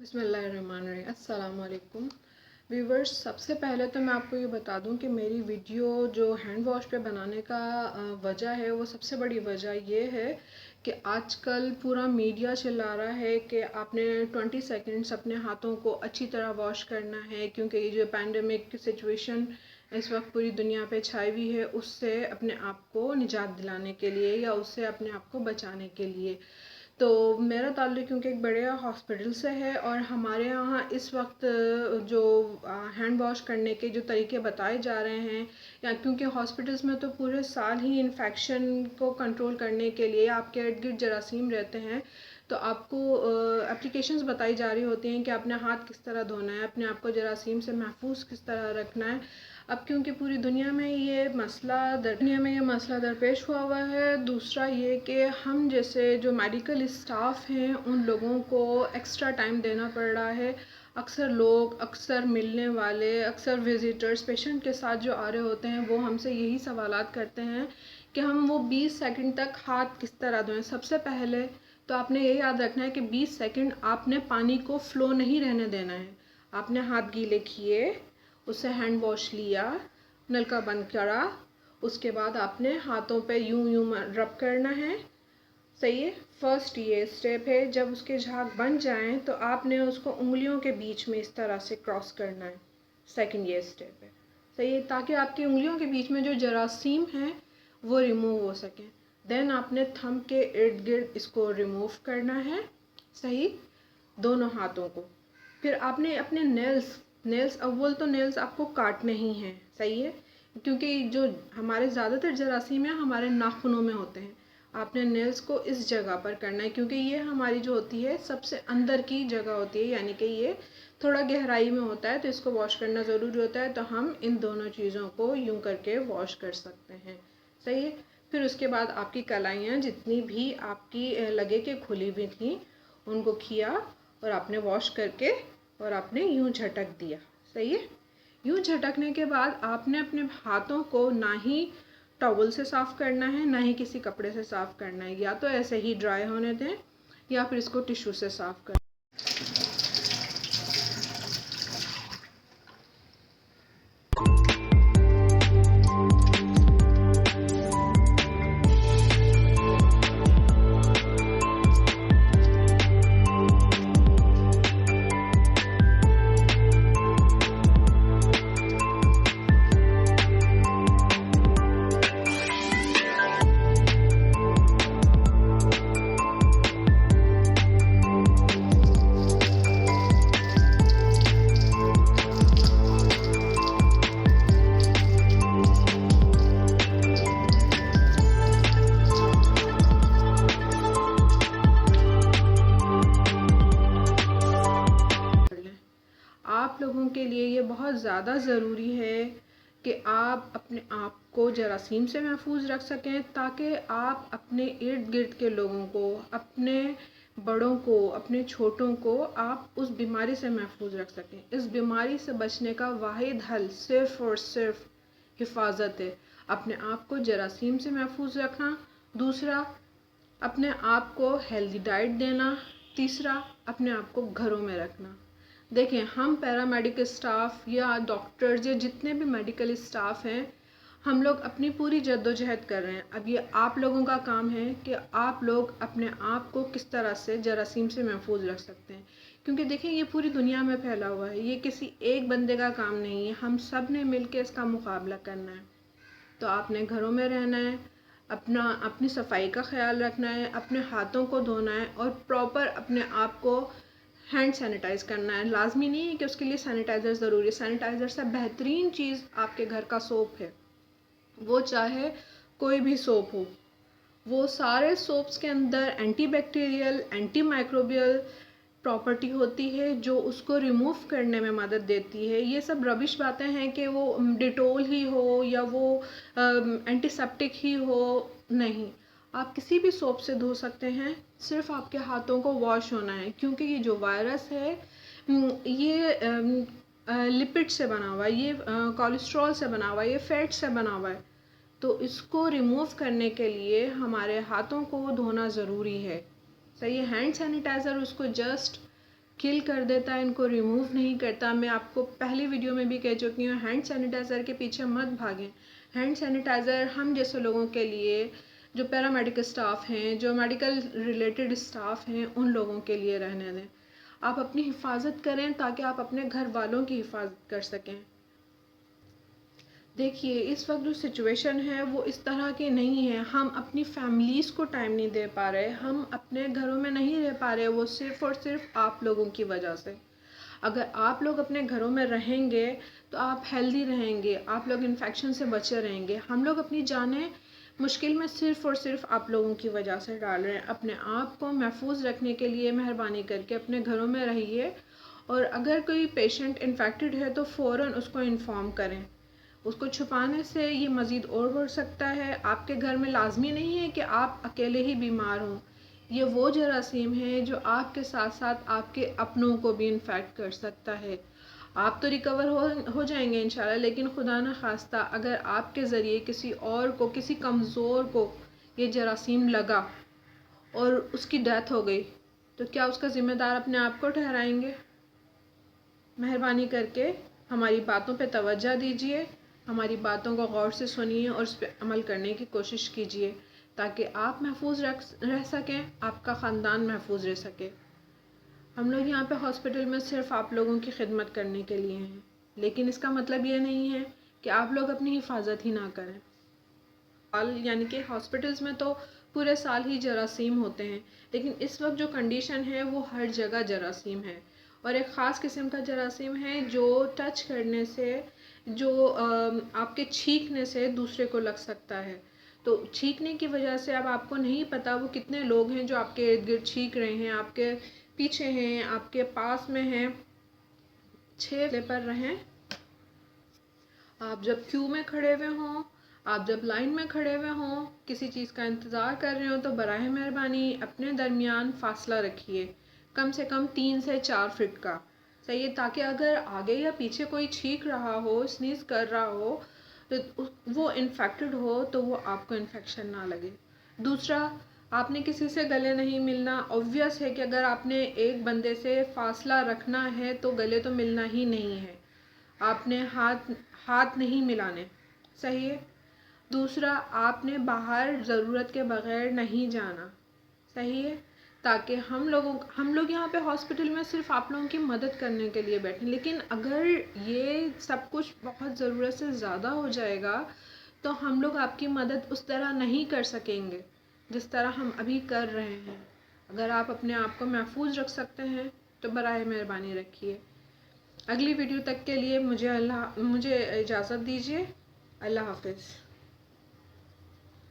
بسم اللہ الرحمن الرحیم۔ السلام علیکم ویورز، سب سے پہلے تو میں آپ کو یہ بتا دوں کہ میری ویڈیو جو ہینڈ واش پہ بنانے کا وجہ ہے، وہ سب سے بڑی وجہ یہ ہے کہ آج کل پورا میڈیا چلا رہا ہے کہ آپ نے 20 سیکنڈز اپنے ہاتھوں کو اچھی طرح واش کرنا ہے، کیونکہ یہ جو پینڈیمک کی سچویشن اس وقت پوری دنیا پہ چھائی ہوئی ہے، اس سے اپنے آپ کو نجات دلانے کے لیے یا اس سے اپنے آپ کو بچانے کے لیے۔ تو میرا تعلق کیونکہ ایک بڑے ہاسپٹل سے ہے، اور ہمارے یہاں اس وقت جو ہینڈ واش کرنے کے جو طریقے بتائے جا رہے ہیں، یا کیونکہ ہاسپٹلس میں تو پورے سال ہی انفیکشن کو کنٹرول کرنے کے لیے آپ کے ارد گرد جراثیم رہتے ہیں، تو آپ کو اپلیکیشنز بتائی جا رہی ہوتی ہیں کہ اپنے ہاتھ کس طرح دھونا ہے، اپنے آپ کو جراثیم سے محفوظ کس طرح رکھنا ہے۔ اب کیونکہ پوری دنیا میں یہ مسئلہ درپیش ہوا ہے۔ دوسرا یہ کہ ہم جیسے جو میڈیکل اسٹاف ہیں ان لوگوں کو ایکسٹرا ٹائم دینا پڑ رہا ہے۔ اکثر ملنے والے، اکثر وزٹرز پیشنٹ کے ساتھ جو آ رہے ہوتے ہیں، وہ ہم سے یہی سوالات کرتے ہیں کہ ہم وہ 20 سیکنڈ تک ہاتھ کس طرح دھوئیں۔ سب سے پہلے تو آپ نے یہ یاد رکھنا ہے کہ 20 سیکنڈ آپ نے پانی کو فلو نہیں رہنے دینا ہے۔ آپ نے ہاتھ گیلے کیے، اس سے ہینڈ واش لیا، نل کا بند کرا، اس کے بعد آپ نے ہاتھوں پہ یوں رب کرنا ہے۔ صحیح ہے، فرسٹ یہ اسٹیپ ہے۔ جب اس کے جھاگ بن جائیں تو آپ نے اس کو انگلیوں کے بیچ میں اس طرح سے کراس کرنا ہے۔ سیکنڈ یہ اسٹیپ ہے، صحیح ہے، تاکہ آپ کی انگلیوں کے بیچ میں جو جراثیم ہیں وہ ریموو ہو سکیں۔ دین آپ نے تھمب کے ارد گرد اس کو ریموو کرنا ہے، صحیح، دونوں ہاتھوں کو۔ پھر آپ نے اپنے نیلز اول تو نیلز آپ کو کاٹنے ہی ہیں، صحیح ہے، کیونکہ جو ہمارے زیادہ تر جراثیم ہیں ہمارے ناخنوں میں ہوتے ہیں۔ آپ نے نیلز کو اس جگہ پر کرنا ہے، کیونکہ یہ ہماری جو ہوتی ہے سب سے اندر کی جگہ ہوتی ہے، یعنی کہ یہ تھوڑا گہرائی میں ہوتا ہے، تو اس کو واش کرنا ضروری ہوتا ہے۔ تو ہم ان دونوں چیزوں کو یوں کر کے واش کر سکتے ہیں، صحیح ہے۔ پھر اس کے بعد آپ کی کلائیاں جتنی بھی آپ کی لگے کہ کھلی ہوئی تھیں ان کو کیا، اور آپ نے واش کر کے اور آپ نے یوں جھٹک دیا، صحیح ہے۔ یوں جھٹکنے کے بعد آپ نے اپنے ہاتھوں کو نہ ہی ٹاول سے صاف کرنا ہے، نہ ہی کسی کپڑے سے صاف کرنا ہے، یا تو ایسے ہی ڈرائی ہونے دیں یا پھر اس کو ٹیشو سے صاف کریں۔ آپ لوگوں کے لیے یہ بہت زیادہ ضروری ہے کہ آپ اپنے آپ کو جراثیم سے محفوظ رکھ سکیں، تاکہ آپ اپنے ارد گرد کے لوگوں کو، اپنے بڑوں کو، اپنے چھوٹوں کو آپ اس بیماری سے محفوظ رکھ سکیں۔ اس بیماری سے بچنے کا واحد حل صرف اور صرف حفاظت ہے۔ اپنے آپ کو جراثیم سے محفوظ رکھنا، دوسرا اپنے آپ کو ہیلدی ڈائٹ دینا، تیسرا اپنے آپ کو گھروں میں رکھنا۔ دیکھیں، ہم پیرا میڈیکل اسٹاف یا ڈاکٹرز یا جتنے بھی میڈیکل اسٹاف ہیں، ہم لوگ اپنی پوری جدوجہد کر رہے ہیں۔ اب یہ آپ لوگوں کا کام ہے کہ آپ لوگ اپنے آپ کو کس طرح سے جراثیم سے محفوظ رکھ سکتے ہیں، کیونکہ دیکھیں یہ پوری دنیا میں پھیلا ہوا ہے، یہ کسی ایک بندے کا کام نہیں ہے، ہم سب نے مل کے اس کا مقابلہ کرنا ہے۔ تو آپ نے گھروں میں رہنا ہے، اپنی صفائی کا خیال رکھنا ہے، اپنے ہاتھوں کو دھونا ہے، اور پراپر اپنے آپ کو ہینڈ سینیٹائز کرنا ہے۔ لازمی نہیں ہے کہ اس کے لیے سینیٹائزر ضروری ہے، سینیٹائزر سے بہترین چیز آپ کے گھر کا سوپ ہے، وہ چاہے کوئی بھی سوپ ہو۔ وہ سارے سوپس کے اندر anti bacterial, anti microbial property ہوتی ہے جو اس کو ریموو کرنے میں مدد دیتی ہے۔ یہ سب ربش باتیں ہیں کہ وہ ڈیٹول ہی ہو یا وہ اینٹی سیپٹک ہی ہو، نہیں، آپ کسی بھی سوپ سے دھو سکتے ہیں، صرف آپ کے ہاتھوں کو واش ہونا ہے، کیونکہ یہ جو وائرس ہے یہ لپڈ سے بنا ہوا ہے، یہ کولیسٹرول سے بنا ہوا ہے، یہ فیٹ سے بنا ہوا ہے، تو اس کو ریموو کرنے کے لیے ہمارے ہاتھوں کو دھونا ضروری ہے، صحیح ہے۔ ہینڈ سینیٹائزر اس کو جسٹ کل کر دیتا ہے، ان کو ریموو نہیں کرتا۔ میں آپ کو پہلی ویڈیو میں بھی کہہ چکی ہوں، ہینڈ سینیٹائزر کے پیچھے مت بھاگیں۔ ہینڈ سینیٹائزر ہم جیسے لوگوں کے لیے، جو پیرامیڈیکل اسٹاف ہیں، جو میڈیکل ریلیٹڈ اسٹاف ہیں، ان لوگوں کے لیے رہنے دیں۔ آپ اپنی حفاظت کریں تاکہ آپ اپنے گھر والوں کی حفاظت کر سکیں۔ دیکھیے اس وقت جو سچویشن ہے وہ اس طرح کی نہیں ہے، ہم اپنی فیملیز کو ٹائم نہیں دے پا رہے، ہم اپنے گھروں میں نہیں رہ پا رہے، وہ صرف اور صرف آپ لوگوں کی وجہ سے۔ اگر آپ لوگ اپنے گھروں میں رہیں گے تو آپ ہیلدی رہیں گے، آپ لوگ انفیکشن سے بچے رہیں گے۔ ہم لوگ اپنی جانیں مشکل میں صرف اور صرف آپ لوگوں کی وجہ سے ڈال رہے ہیں۔ اپنے آپ کو محفوظ رکھنے کے لیے مہربانی کر کے اپنے گھروں میں رہیے، اور اگر کوئی پیشنٹ انفیکٹڈ ہے تو فوراً اس کو انفارم کریں۔ اس کو چھپانے سے یہ مزید اور بڑھ سکتا ہے۔ آپ کے گھر میں لازمی نہیں ہے کہ آپ اکیلے ہی بیمار ہوں، یہ وہ جراثیم ہے جو آپ کے ساتھ ساتھ آپ کے اپنوں کو بھی انفیکٹ کر سکتا ہے۔ آپ تو ریکور ہو جائیں گے انشاءاللہ، لیکن خدا نہ خواستہ اگر آپ کے ذریعے کسی اور کو، کسی کمزور کو یہ جراثیم لگا اور اس کی ڈیتھ ہو گئی تو کیا اس کا ذمہ دار اپنے آپ کو ٹھہرائیں گے؟ مہربانی کر کے ہماری باتوں پہ توجہ دیجیے، ہماری باتوں کو غور سے سنیے اور اس پہ عمل کرنے کی کوشش کیجیے تاکہ آپ محفوظ رہ سکیں، آپ کا خاندان محفوظ رہ سکے۔ ہم لوگ یہاں پہ ہاسپٹل میں صرف آپ لوگوں کی خدمت کرنے کے لیے ہیں، لیکن اس کا مطلب یہ نہیں ہے کہ آپ لوگ اپنی حفاظت ہی نہ کریں۔ یعنی کہ ہاسپٹلز میں تو پورے سال ہی جراثیم ہوتے ہیں، لیکن اس وقت جو کنڈیشن ہے وہ ہر جگہ جراثیم ہے، اور ایک خاص قسم کا جراثیم ہے جو ٹچ کرنے سے، جو آپ کے چھینکنے سے دوسرے کو لگ سکتا ہے۔ تو چھینکنے کی وجہ سے اب آپ کو نہیں پتا وہ کتنے لوگ ہیں جو آپ کے ارد گرد چھینک رہے ہیں، آپ کے پیچھے ہیں، آپ کے پاس میں ہیں۔ 6 پر رہیں۔ آپ جب کیو میں کھڑے ہوئے ہوں، آپ جب لائن میں کھڑے ہوئے ہوں، کسی چیز کا انتظار کر رہے ہوں، تو براہ مہربانی اپنے درمیان فاصلہ رکھیے، کم سے کم 3 سے 4 فٹ کا، صحیح ہے، تاکہ اگر آگے یا پیچھے کوئی چھینک رہا ہو، سنیز کر رہا ہو، تو وہ انفیکٹڈ ہو تو وہ آپ کو انفیکشن نہ لگے۔ دوسرا، آپ نے کسی سے گلے نہیں ملنا۔ اوبویس ہے کہ اگر آپ نے ایک بندے سے فاصلہ رکھنا ہے تو گلے تو ملنا ہی نہیں ہے، آپ نے ہاتھ نہیں ملانے، صحیح ہے۔ دوسرا، آپ نے باہر ضرورت کے بغیر نہیں جانا، صحیح ہے، تاکہ ہم لوگ یہاں پہ ہاسپٹل میں صرف آپ لوگوں کی مدد کرنے کے لیے بیٹھیں، لیکن اگر یہ سب کچھ بہت ضرورت سے زیادہ ہو جائے گا تو ہم لوگ آپ کی مدد اس طرح نہیں کر سکیں گے جس طرح ہم ابھی کر رہے ہیں۔ اگر آپ اپنے آپ کو محفوظ رکھ سکتے ہیں تو برائے مہربانی رکھیے۔ اگلی ویڈیو تک کے لیے مجھے اجازت دیجیے۔ اللہ حافظ۔